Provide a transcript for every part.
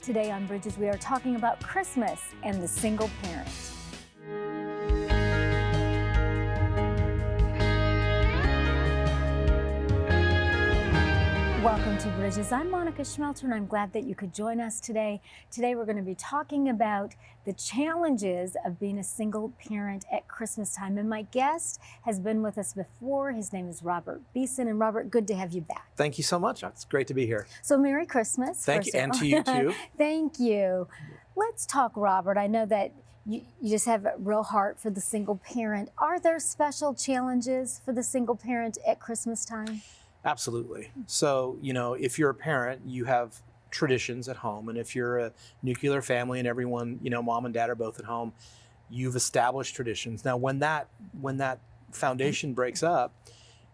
Today on Bridges, we are talking about Christmas and the single parent. Welcome to Bridges. I'm Monica Schmelter, and I'm glad that you could join us today. Today we're going to be talking about the challenges of being a single parent at Christmas time. And my guest has been with us before. His name is Robert Beeson. And Robert, good to have you back. Thank you so much. It's great to be here. So Merry Christmas. Thank you, and to you too. Thank you. Let's talk, Robert. I know that you just have a real heart for the single parent. Are there special challenges for the single parent at Christmas time? Absolutely. So, if you're a parent, you have traditions at home. And if you're a nuclear family and everyone, mom and dad are both at home, you've established traditions. Now, when that foundation breaks up,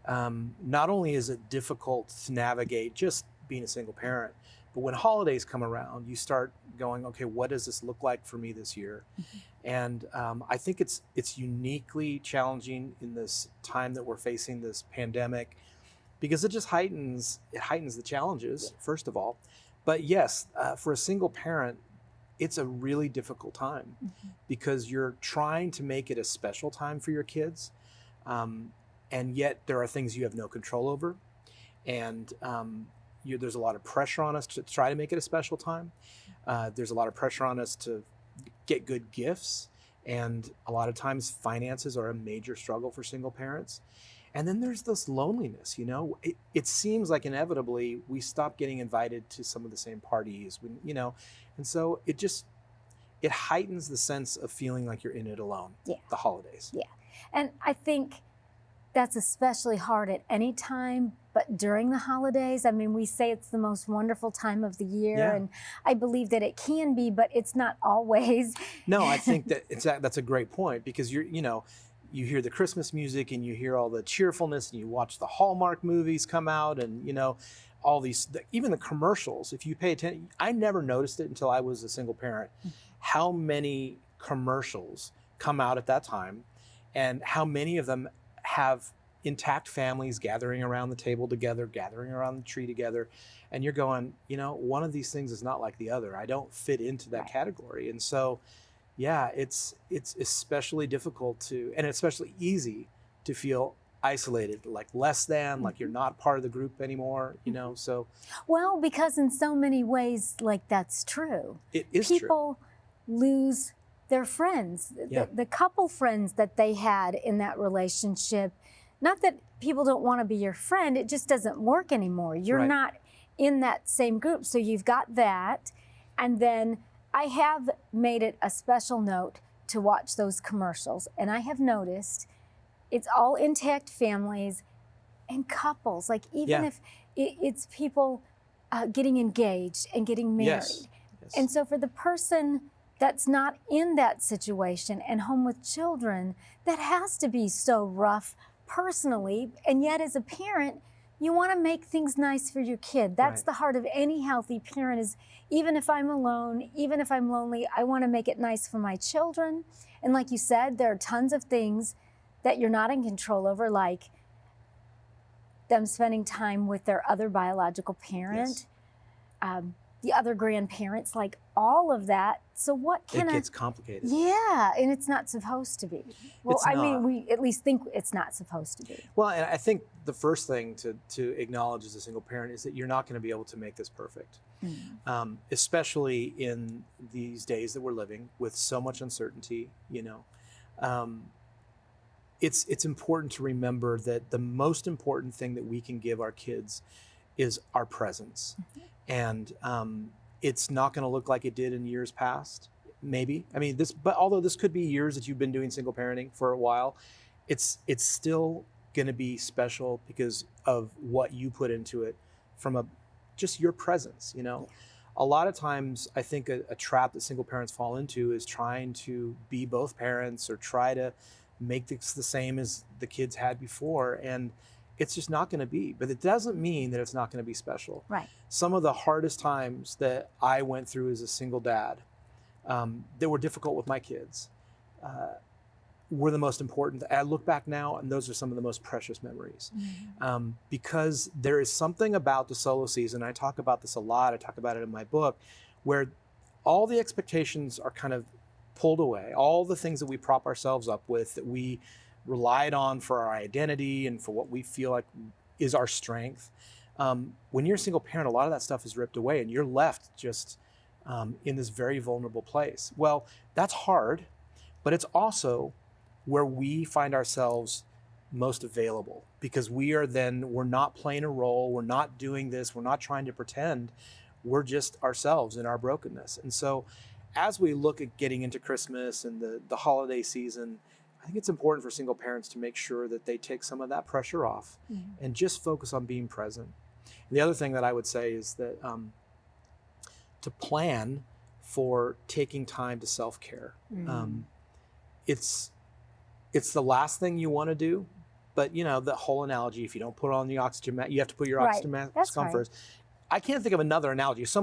not only is it difficult to navigate just being a single parent, but when holidays come around, you start going, okay, what does this look like for me this year? And I think it's uniquely challenging in this time that we're facing, this pandemic, because it just heightens the challenges, first of all. But yes, for a single parent, it's a really difficult time because you're trying to make it a special time for your kids. And yet there are things you have no control over. And there's a lot of pressure on us to try to make it a special time. There's a lot of pressure on us to get good gifts. And a lot of times finances are a major struggle for single parents. And then there's this loneliness, it seems like inevitably we stop getting invited to some of the same parties, and so it heightens the sense of feeling like you're in it alone, the holidays. Yeah, and I think that's especially hard at any time, but during the holidays, we say it's the most wonderful time of the year, and I believe that it can be, but it's not always. No, I think that's a great point because you hear the Christmas music and you hear all the cheerfulness and you watch the Hallmark movies come out and, all these, even the commercials, if you pay attention, I never noticed it until I was a single parent, how many commercials come out at that time and how many of them have intact families gathering around the table together, gathering around the tree together. And you're going, one of these things is not like the other. I don't fit into that category. And so, yeah, it's especially difficult and especially easy to feel isolated, like less than, like you're not part of the group anymore, so. Well, because in so many ways, that's true. It is People lose their friends, the couple friends that they had in that relationship. Not that people don't want to be your friend, it just doesn't work anymore. You're not in that same group. So you've got that, and then I have made it a special note to watch those commercials, and I have noticed it's all intact families and couples, even if it's people getting engaged and getting married. Yes. And so for the person that's not in that situation and home with children, that has to be so rough personally, and yet as a parent, you want to make things nice for your kid. That's the heart of any healthy parent is, even if I'm alone, even if I'm lonely, I want to make it nice for my children. And like you said, there are tons of things that you're not in control over, like them spending time with their other biological parent, the other grandparents, all of that. So what can it gets complicated. Yeah, and it's not supposed to be. Well, It's not. We at least think it's not supposed to be. Well, and I think the first thing to acknowledge as a single parent is that you're not going to be able to make this perfect, especially in these days that we're living with so much uncertainty. It's important to remember that the most important thing that we can give our kids is our presence. And it's not going to look like it did in years past, maybe. But although this could be years that you've been doing single parenting for a while, it's still going to be special because of what you put into it from just your presence, A lot of times I think a trap that single parents fall into is trying to be both parents or try to make this the same as the kids had before. And it's just not going to be, but it doesn't mean that it's not going to be special. Right. Some of the hardest times that I went through as a single dad that were difficult with my kids were the most important. I look back now and those are some of the most precious memories because there is something about the solo season. I talk about this a lot. I talk about it in my book where all the expectations are kind of pulled away, all the things that we prop ourselves up with, that we relied on for our identity and for what we feel like is our strength. When you're a single parent, a lot of that stuff is ripped away and you're left just in this very vulnerable place. Well, that's hard, but it's also where we find ourselves most available, because we're not playing a role, we're not doing this, we're not trying to pretend, we're just ourselves in our brokenness. And so as we look at getting into Christmas and the holiday season, I think it's important for single parents to make sure that they take some of that pressure off and just focus on being present. And the other thing that I would say is that to plan for taking time to self-care. It's the last thing you want to do, but the whole analogy, if you don't put on the oxygen mask, you have to put your oxygen mask on first. I can't think of another analogy. It's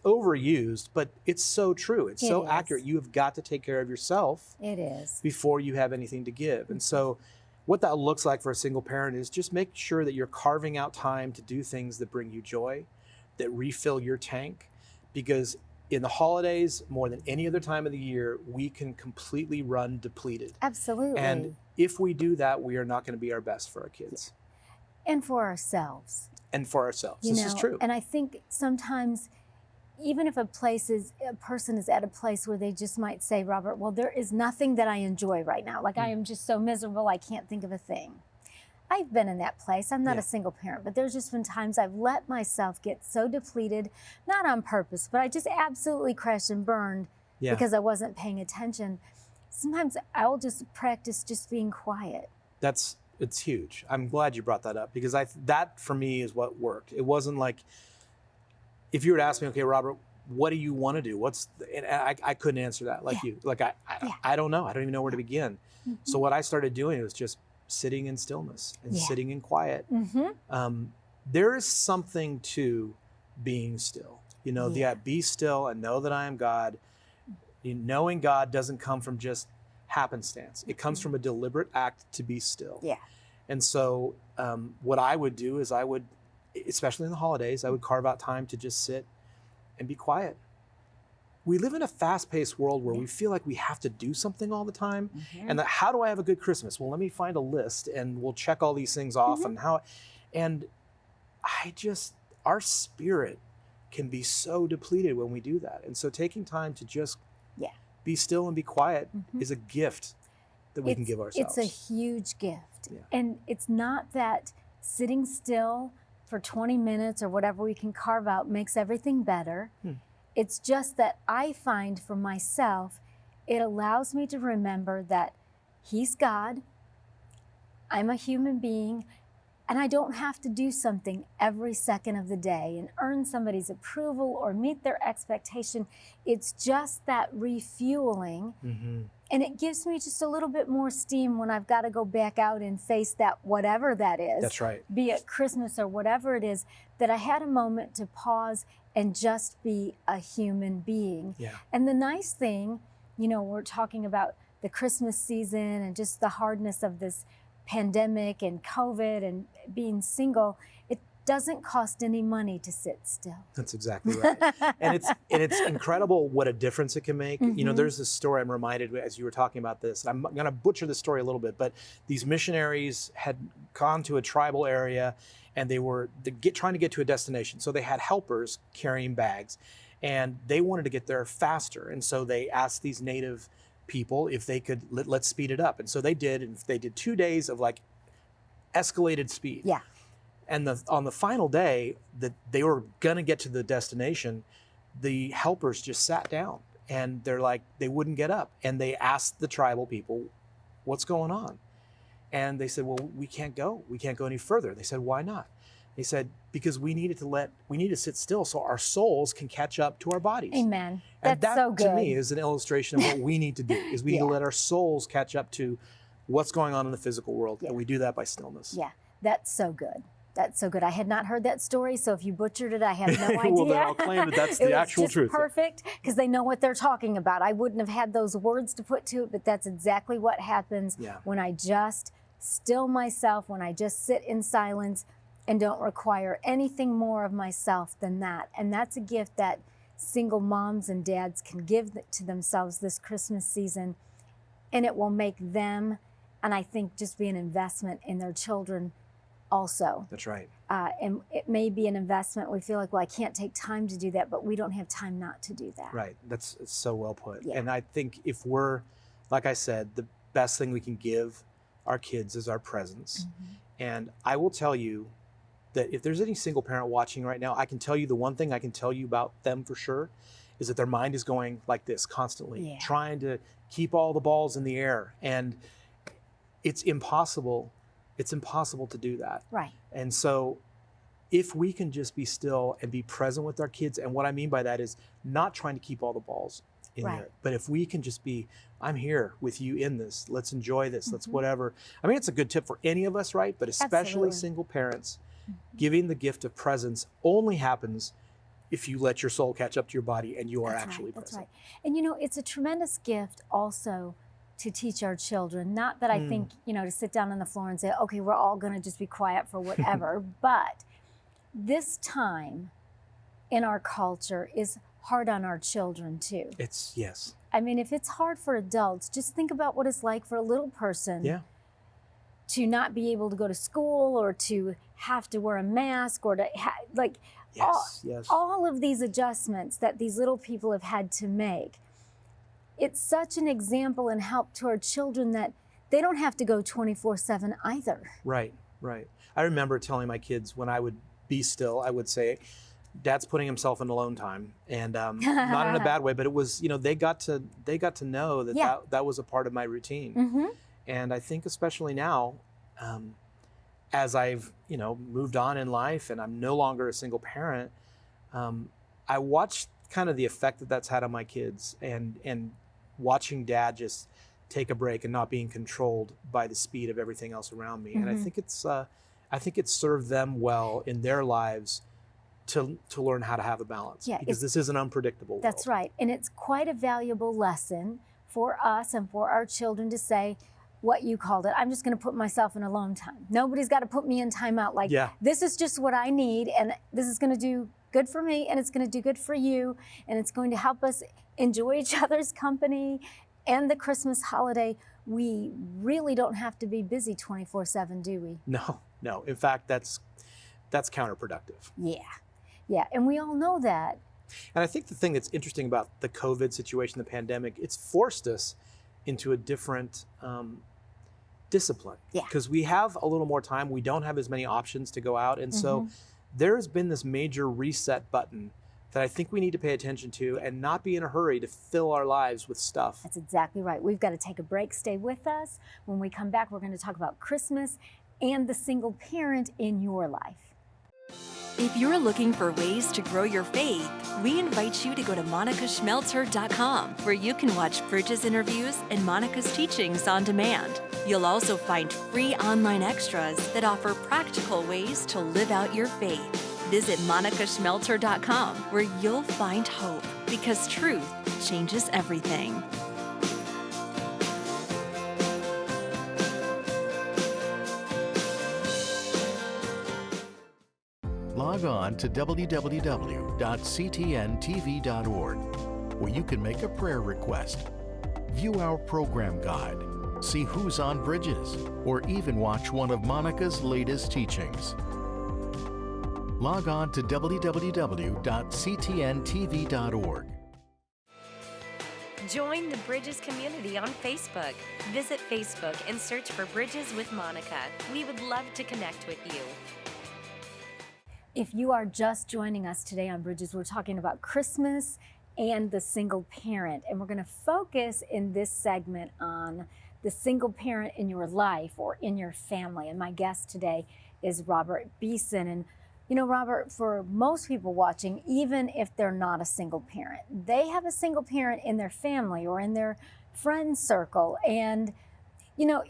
overused, but it's so true. It's so accurate. You have got to take care of yourself. It is. Before you have anything to give. And so what that looks like for a single parent is just make sure that you're carving out time to do things that bring you joy, that refill your tank, because in the holidays, more than any other time of the year, we can completely run depleted. Absolutely. And if we do that, we are not going to be our best for our kids. And for ourselves. And for ourselves. This is true. And I think sometimes, even if a person is at a place where they just might say, Robert, well, there is nothing that I enjoy right now. Like I am just so miserable, I can't think of a thing. I've been in that place. I'm not a single parent, but there's just been times I've let myself get so depleted, not on purpose, but I just absolutely crashed and burned because I wasn't paying attention. Sometimes I'll just practice just being quiet. It's huge. I'm glad you brought that up, because that for me is what worked. It wasn't like, if you were to ask me, okay, Robert, what do you want to do? And I couldn't answer that like you. Like I don't know. I don't even know where to begin. So what I started doing was just sitting in stillness and sitting in quiet. There is something to being still. Be still and know that I am God. Knowing God doesn't come from just happenstance. It comes from a deliberate act to be still. And so what I would do is especially in the holidays, I would carve out time to just sit and be quiet. We live in a fast-paced world where we feel like we have to do something all the time. And how do I have a good Christmas? Well, let me find a list and we'll check all these things off our spirit can be so depleted when we do that. And so taking time to just be still and be quiet is a gift that we can give ourselves. It's a huge gift. And it's not that sitting still for 20 minutes or whatever we can carve out makes everything better. It's just that I find for myself, it allows me to remember that He's God, I'm a human being, and I don't have to do something every second of the day and earn somebody's approval or meet their expectation. It's just that refueling. And it gives me just a little bit more steam when I've got to go back out and face that whatever that is. That's right. Be it Christmas or whatever it is, that I had a moment to pause and just be a human being. And the nice thing, we're talking about the Christmas season and just the hardness of this pandemic and COVID and being single. It doesn't cost any money to sit still. That's exactly right. and it's incredible what a difference it can make. There's this story I'm reminded as you were talking about this. I'm going to butcher the story a little bit, but these missionaries had gone to a tribal area and they were trying to get to a destination. So they had helpers carrying bags and they wanted to get there faster. And so they asked these native people if they could let's speed it up. And so they did, and they did 2 days of like escalated speed. And on the final day that they were gonna get to the destination, the helpers just sat down and they wouldn't get up. And they asked the tribal people, what's going on? And they said, well, we can't go any further. They said, why not? They said, because we need to sit still so our souls can catch up to our bodies. Amen. And that so good. To me is an illustration of what we need to do, is we need to let our souls catch up to what's going on in the physical world. And we do that by stillness. That's so good. That's so good. I had not heard that story, so if you butchered it, I have no idea. Well, then I'll claim that that's the actual truth. It was perfect, because they know what they're talking about. I wouldn't have had those words to put to it, but that's exactly what happens when I just still myself, when I just sit in silence and don't require anything more of myself than that. And that's a gift that single moms and dads can give to themselves this Christmas season, and it will make them, and I think just be an investment in their children also. That's right. And it may be an investment. We feel like, well, I can't take time to do that, but we don't have time not to do that. Right. That's so well put. Yeah. And I think if we're, like I said, the best thing we can give our kids is our presence. Mm-hmm. And I will tell you that if there's any single parent watching right now, I can tell you the one thing I can tell you about them for sure is that their mind is going like this constantly, trying to keep all the balls in the air. And it's impossible. It's impossible to do that. Right. And so if we can just be still and be present with our kids, and what I mean by that is not trying to keep all the balls in there, but if we can just be, I'm here with you in this, let's enjoy this, let's whatever. I mean, it's a good tip for any of us, right? But especially single parents, giving the gift of presence only happens if you let your soul catch up to your body and you are actually present. That's right. And you know, it's a tremendous gift also to teach our children. Not that I think, you know, to sit down on the floor and say, okay, we're all going to just be quiet for whatever, but this time in our culture is hard on our children too. It's, yes. I mean, if it's hard for adults, just think about what it's like for a little person to not be able to go to school or to have to wear a mask or to all of these adjustments that these little people have had to make. It's such an example and help to our children that they don't have to go 24/7 either. Right, right. I remember telling my kids when I would be still, I would say, Dad's putting himself in alone time, and not in a bad way, but it was, you know, they got to know that that was a part of my routine. And I think especially now, as I've, you know, moved on in life and I'm no longer a single parent, I watched kind of the effect that that's had on my kids, and watching Dad just take a break and not being controlled by the speed of everything else around me. And I think it's served them well in their lives to learn how to have a balance, because this is an unpredictable world. That's right. And it's quite a valuable lesson for us and for our children to say what you called it. I'm just going to put myself in alone time. Nobody's got to put me in timeout. Like, this is just what I need, and this is going to do good for me, and it's going to do good for you, and it's going to help us enjoy each other's company and the Christmas holiday. We really don't have to be busy 24/7, do we? No. In fact, that's counterproductive. Yeah, and we all know that. And I think the thing that's interesting about the COVID situation, the pandemic, it's forced us into a different discipline. Because we have a little more time. We don't have as many options to go out. And so there has been this major reset button that I think we need to pay attention to and not be in a hurry to fill our lives with stuff. That's exactly right. We've got to take a break. Stay with us. When we come back, we're going to talk about Christmas and the single parent in your life. If you're looking for ways to grow your faith, we invite you to go to monicaschmelzer.com, where you can watch Bridges interviews and Monica's teachings on demand. You'll also find free online extras that offer practical ways to live out your faith. Visit monicaschmelzer.com, where you'll find hope, because truth changes everything. Log on to www.ctntv.org, where you can make a prayer request, view our program guide, see who's on Bridges, or even watch one of Monica's latest teachings. Log on to www.ctntv.org. Join the Bridges community on Facebook. Visit Facebook and search for Bridges with Monica. We would love to connect with you. If you are just joining us today on Bridges, we're talking about Christmas and the single parent. And we're going to focus in this segment on the single parent in your life or in your family. And my guest today is Robert Beeson. And you know, Robert, for most people watching, even if they're not a single parent, they have a single parent in their family or in their friend circle. And, you know,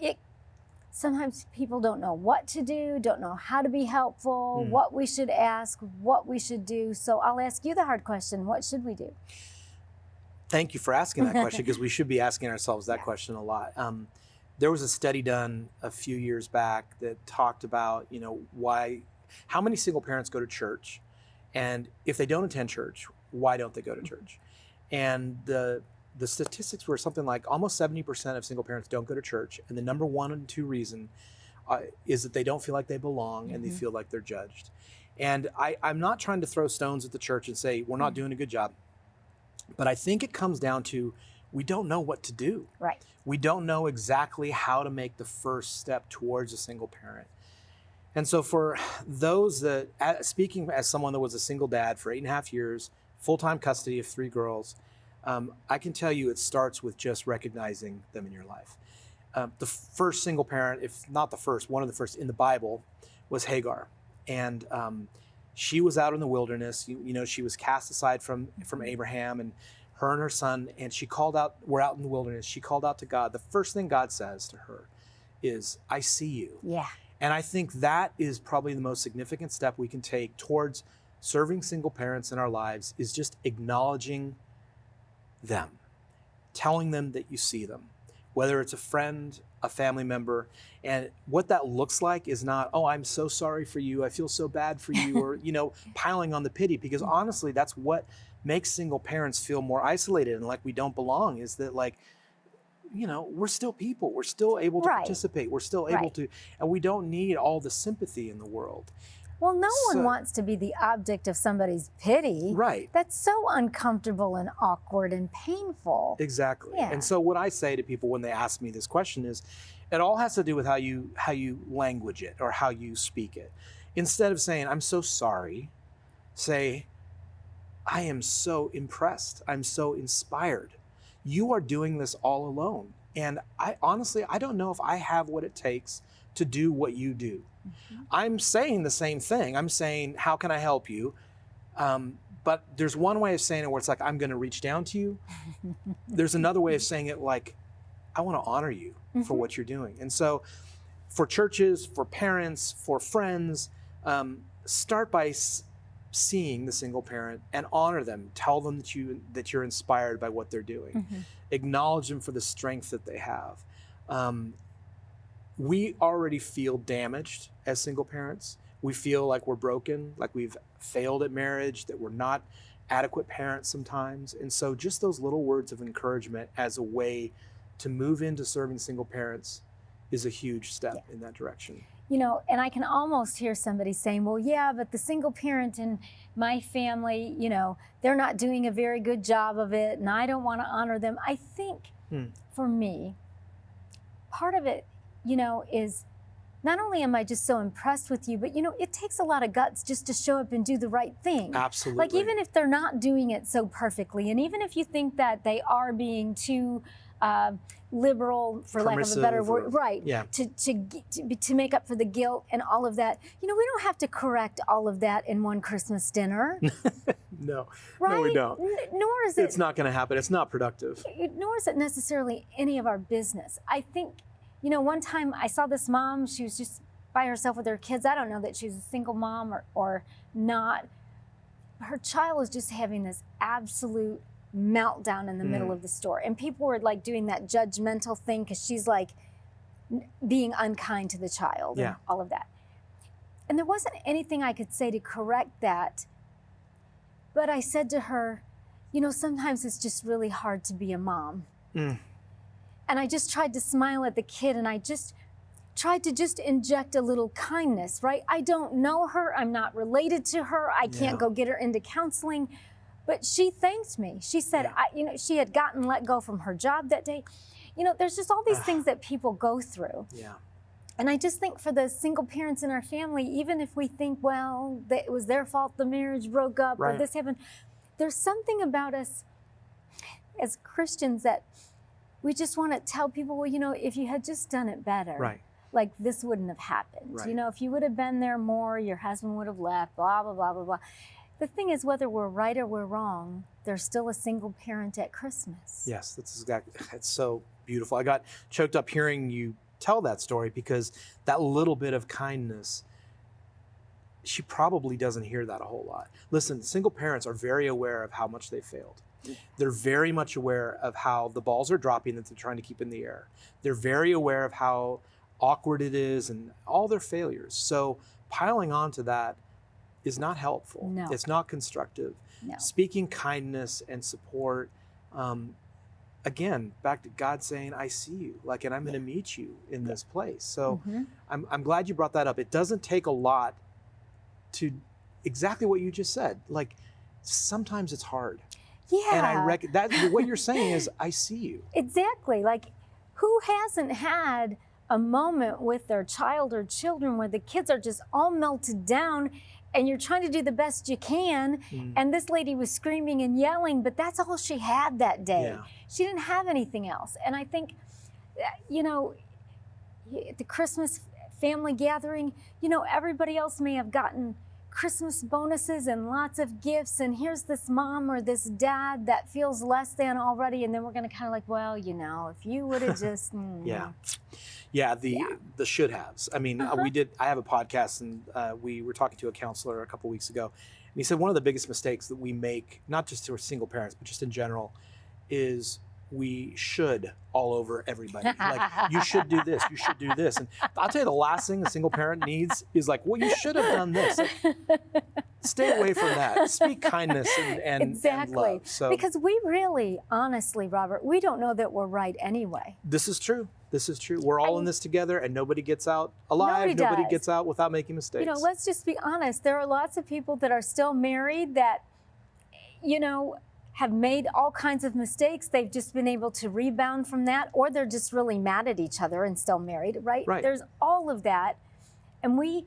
sometimes people don't know what to do, don't know how to be helpful, what we should ask, what we should do. So I'll ask you the hard question. What should we do? Thank you for asking that question, because we should be asking ourselves that question a lot. There was a study done a few years back that talked about, you know, how many single parents go to church, and if they don't attend church, why don't they go to church? And the statistics were something like almost 70% of single parents don't go to church. And the number one and two reason is that they don't feel like they belong and they feel like they're judged. And I'm not trying to throw stones at the church and say, we're not doing a good job. But I think it comes down to, we don't know what to do. Right. We don't know exactly how to make the first step towards a single parent. And so for those that, speaking as someone that was a single dad for 8.5 years, full-time custody of 3 girls, I can tell you it starts with just recognizing them in your life. The first single parent, if not the first, one of the first in the Bible was Hagar. And she was out in the wilderness. You know, she was cast aside from Abraham and her son, and she called out, we're out in the wilderness. She called out to God. The first thing God says to her is, I see you. Yeah. And I think that is probably the most significant step we can take towards serving single parents in our lives, is just acknowledging them, telling them that you see them, whether it's a friend, a family member. And what that looks like is not, oh, I'm so sorry for you, I feel so bad for you, or, you know, piling on the pity, because honestly, that's what makes single parents feel more isolated and like we don't belong, is that, like, you know, we're still people, we're still able to participate, we're still able to, and we don't need all the sympathy in the world. Well, no one wants to be the object of somebody's pity. Right. That's so uncomfortable and awkward and painful. Exactly. Yeah. And so what I say to people when they ask me this question is, it all has to do with how you language it or how you speak it. Instead of saying, I'm so sorry, say, I am so impressed, I'm so inspired. You are doing this all alone. And I honestly don't know if I have what it takes to do what you do. I'm saying the same thing. I'm saying, how can I help you? But there's one way of saying it where it's like, I'm going to reach down to you. There's another way of saying it like, I want to honor you for what you're doing. And so for churches, for parents, for friends, start by seeing the single parent and honor them. Tell them that you're inspired by what they're doing. Acknowledge them for the strength that they have. We already feel damaged as single parents. We feel like we're broken, like we've failed at marriage, that we're not adequate parents sometimes. And so just those little words of encouragement as a way to move into serving single parents is a huge step in that direction. You know, and I can almost hear somebody saying, well, yeah, but the single parent in my family, you know, they're not doing a very good job of it, and I don't want to honor them. I think for me, part of it, you know, is not only am I just so impressed with you, but, you know, it takes a lot of guts just to show up and do the right thing. Absolutely. Like, even if they're not doing it so perfectly, and even if you think that they are being too liberal, for lack of a better word, to make up for the guilt and all of that. You know, we don't have to correct all of that in one Christmas dinner. No, right? No, we don't. Nor is it. It's not going to happen. It's not productive. Nor is it necessarily any of our business. I think, you know, one time I saw this mom, she was just by herself with her kids. I don't know that she's a single mom or not. Her child was just having this absolute meltdown in the middle of the store. And people were like doing that judgmental thing because she's like being unkind to the child and all of that. And there wasn't anything I could say to correct that. But I said to her, you know, sometimes it's just really hard to be a mom. And I just tried to smile at the kid, and I just tried to just inject a little kindness, right? I don't know her. I'm not related to her. I can't go get her into counseling. But she thanked me. She said, you know, she had gotten let go from her job that day. You know, there's just all these things that people go through. Yeah. And I just think for the single parents in our family, even if we think, well, that it was their fault the marriage broke up or this happened, there's something about us as Christians that we just want to tell people, well, you know, if you had just done it better, like this wouldn't have happened. You know, if you would have been there more, your husband would have left, blah, blah, blah, blah, blah. The thing is, whether we're right or we're wrong, there's still a single parent at Christmas. Yes, it's so beautiful. I got choked up hearing you tell that story, because that little bit of kindness, she probably doesn't hear that a whole lot. Listen, single parents are very aware of how much they failed. They're very much aware of how the balls are dropping that they're trying to keep in the air. They're very aware of how awkward it is and all their failures. So piling onto that, is not helpful. No. It's not constructive. No. Speaking kindness and support, again, back to God saying, I see you, like, and I'm going to meet you in this place. So I'm glad you brought that up. It doesn't take a lot to exactly what you just said. Like, sometimes it's hard. Yeah. And I reckon that what you're saying is, I see you. Exactly. Like, who hasn't had a moment with their child or children where the kids are just all melted down and you're trying to do the best you can, and this lady was screaming and yelling, but that's all she had that day. Yeah. She didn't have anything else. And I think, you know, at the Christmas family gathering, you know, everybody else may have gotten Christmas bonuses and lots of gifts, and here's this mom or this dad that feels less than already, and then we're going to kind of like, well, you know, if you would have just the should haves. I mean, I have a podcast, and we were talking to a counselor a couple weeks ago, and he said one of the biggest mistakes that we make, not just to our single parents, but just in general, is we should all over everybody. Like, you should do this, you should do this. And I'll tell you, the last thing a single parent needs is like, well, you should have done this. Like, stay away from that. Speak kindness and exactly. and love. So, because we really, honestly, Robert, we don't know that we're right anyway. this is true. This is true. We're all in this together, and nobody gets out alive. Nobody does. gets out without making mistakes. You know, let's just be honest. There are lots of people that are still married that, you know, have made all kinds of mistakes. They've just been able to rebound from that, or they're just really mad at each other and still married, right? Right. There's all of that. And we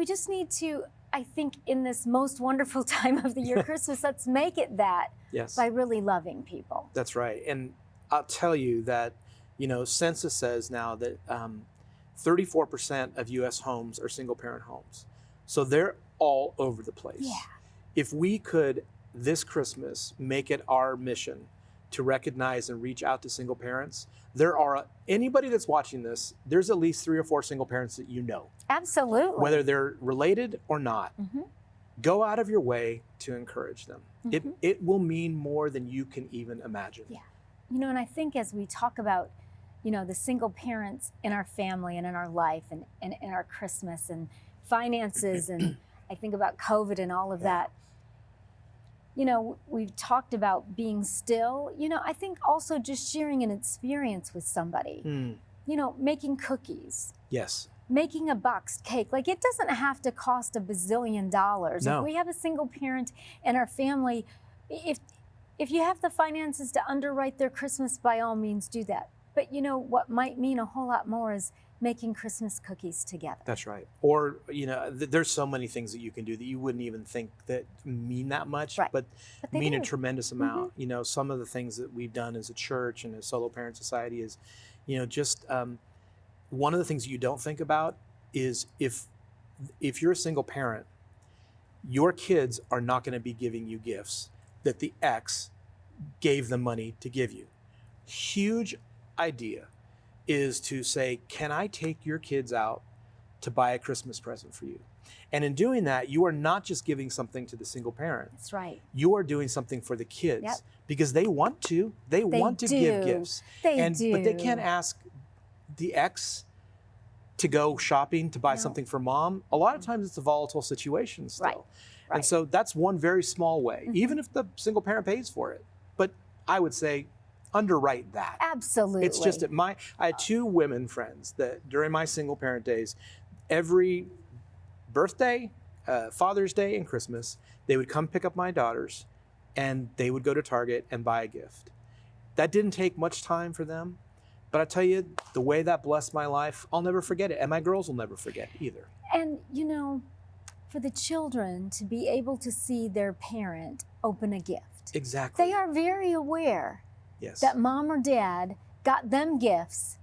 just need to, I think, in this most wonderful time of the year, Christmas, let's make it that Yes. by really loving people. That's right. And I'll tell you that, you know, census says now that 34% of U.S. homes are single parent homes. So they're all over the place. Yeah. If we could this Christmas make it our mission to recognize and reach out to single parents, anybody that's watching this, there's at least 3 or 4 single parents that you know. Absolutely. Whether they're related or not. Go out of your way to encourage them. It will mean more than you can even imagine. Yeah. You know, and I think as we talk about, you know, the single parents in our family and in our life and in our Christmas and finances, and I think about COVID and all of that, you know, we've talked about being still. You know, I think also just sharing an experience with somebody. You know, making cookies. Yes. Making a boxed cake. Like, it doesn't have to cost $1 bazillion. No. If we have a single parent in our family, if you have the finances to underwrite their Christmas, by all means do that. But you know, what might mean a whole lot more is making Christmas cookies together. That's right. Or, you know, there's so many things that you can do that you wouldn't even think that mean that much, Right. but they mean a do. tremendous amount. You know, some of the things that we've done as a church and a solo parent society is, you know, just one of the things you don't think about is if you're a single parent, your kids are not going to be giving you gifts that the ex gave them money to give you. Huge idea is to say, can I take your kids out to buy a Christmas present for you? And in doing that, you are not just giving something to the single parent. That's right. You are doing something for the kids. Yep. Because they want to. They want to give do. gifts. They do. But they can't ask the ex to go shopping to buy No. something for mom. A lot of times it's a volatile situation still. Right. And Right. so that's one very small way, even if the single parent pays for it. But I would say underwrite that. Absolutely. It's just that I had 2 women friends that during my single parent days, every birthday, Father's Day, and Christmas, they would come pick up my daughters and they would go to Target and buy a gift. That didn't take much time for them, but I tell you, the way that blessed my life, I'll never forget it. And my girls will never forget either. And, you know, for the children to be able to see their parent open a gift, Exactly. they are very aware Yes. that mom or dad got them gifts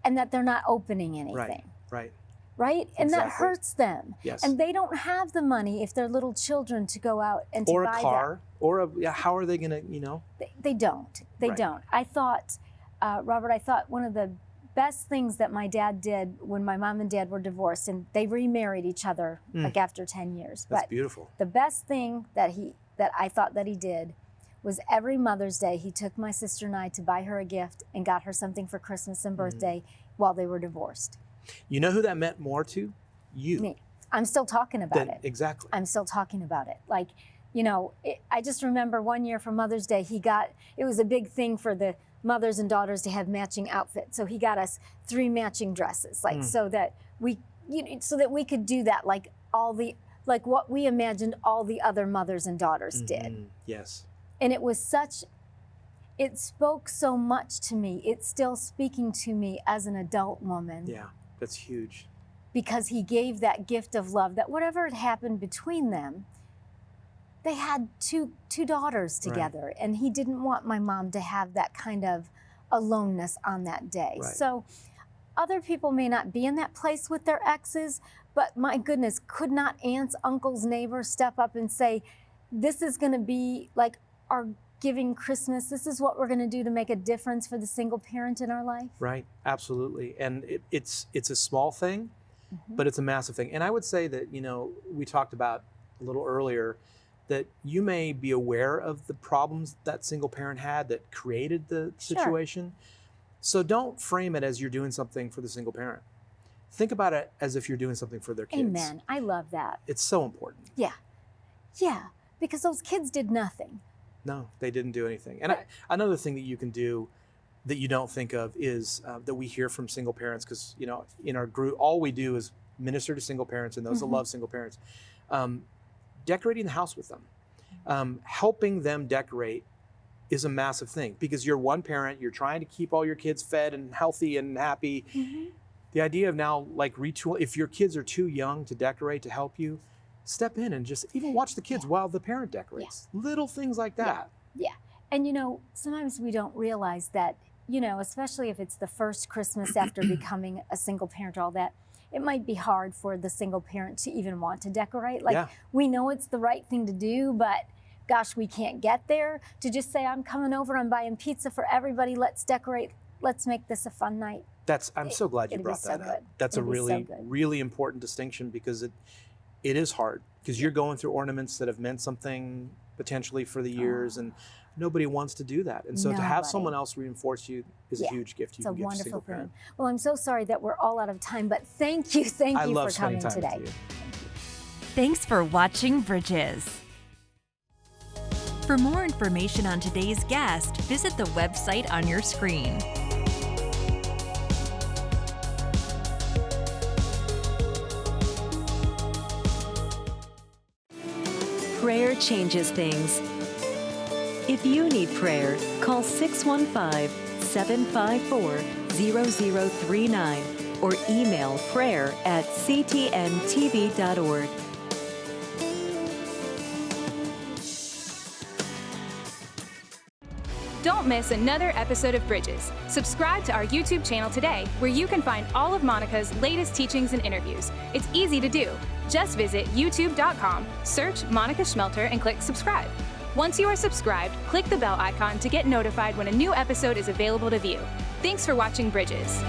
and that they're not opening anything. Right. Right? And that Exactly. hurts them. Yes. And they don't have the money if they're little children to go out and to Or buy a car, or how are they going to, you know? They don't. They Right. don't. I thought, Robert, one of the best things that my dad did when my mom and dad were divorced, and they remarried each other like after 10 years. That's but beautiful. the best thing that I thought that he did was every Mother's Day, he took my sister and I to buy her a gift and got her something for Christmas and birthday while they were divorced. You know who that meant more to? You. Me. I'm still talking about it. Exactly. I'm still talking about it. Like, you know, I just remember one year for Mother's Day, it was a big thing for the mothers and daughters to have matching outfits. So he got us 3 matching dresses, like so that we could do that, like what we imagined all the other mothers and daughters did. Yes. And it spoke so much to me. It's still speaking to me as an adult woman. Yeah, that's huge. Because he gave that gift of love, that whatever had happened between them, they had two daughters together, right. And he didn't want my mom to have that kind of aloneness on that day. Right. So other people may not be in that place with their exes, but my goodness, could not aunts, uncles, neighbors step up and say, this is gonna be like our giving Christmas, this is what we're gonna do to make a difference for the single parent in our life? Right, absolutely. And it's a small thing, but it's a massive thing. And I would say that, you know, we talked about a little earlier that you may be aware of the problems that single parent had that created the situation. So don't frame it as you're doing something for the single parent. Think about it as if you're doing something for their kids. Amen. I love that. It's so important. Yeah. Yeah. Because those kids did nothing. No, they didn't do anything. And another thing that you can do that you don't think of is that we hear from single parents, because, you know, in our group, all we do is minister to single parents and those that love single parents. Decorating the house with them, helping them decorate is a massive thing, because you're one parent, you're trying to keep all your kids fed and healthy and happy. The idea of now, like, retool, if your kids are too young to decorate to help you, step in and just even watch the kids while the parent decorates. Little things like that. Yeah. And, you know, sometimes we don't realize that, you know, especially if it's the first Christmas after becoming a single parent, all that, it might be hard for the single parent to even want to decorate. Like, we know it's the right thing to do, but gosh, we can't get there. To just say, I'm coming over, I'm buying pizza for everybody, let's decorate, let's make this a fun night. I'm so glad you brought that up. That's a really important distinction, because it is hard, because you're going through ornaments that have meant something potentially for the years, and nobody wants to do that. And so to have someone else reinforce you is a huge gift you can give to a single parent. Well, I'm so sorry that we're all out of time, but thank you for coming today. Thanks for watching Bridges. For more information on today's guest, visit the website on your screen. Prayer changes things. If you need prayer, call 615-754-0039 or email prayer@ctntv.org. Don't miss another episode of Bridges. Subscribe to our YouTube channel today, where you can find all of Monica's latest teachings and interviews. It's easy to do. Just visit youtube.com, search Monica Schmelter, and click subscribe. Once you are subscribed, click the bell icon to get notified when a new episode is available to view. Thanks for watching Bridges.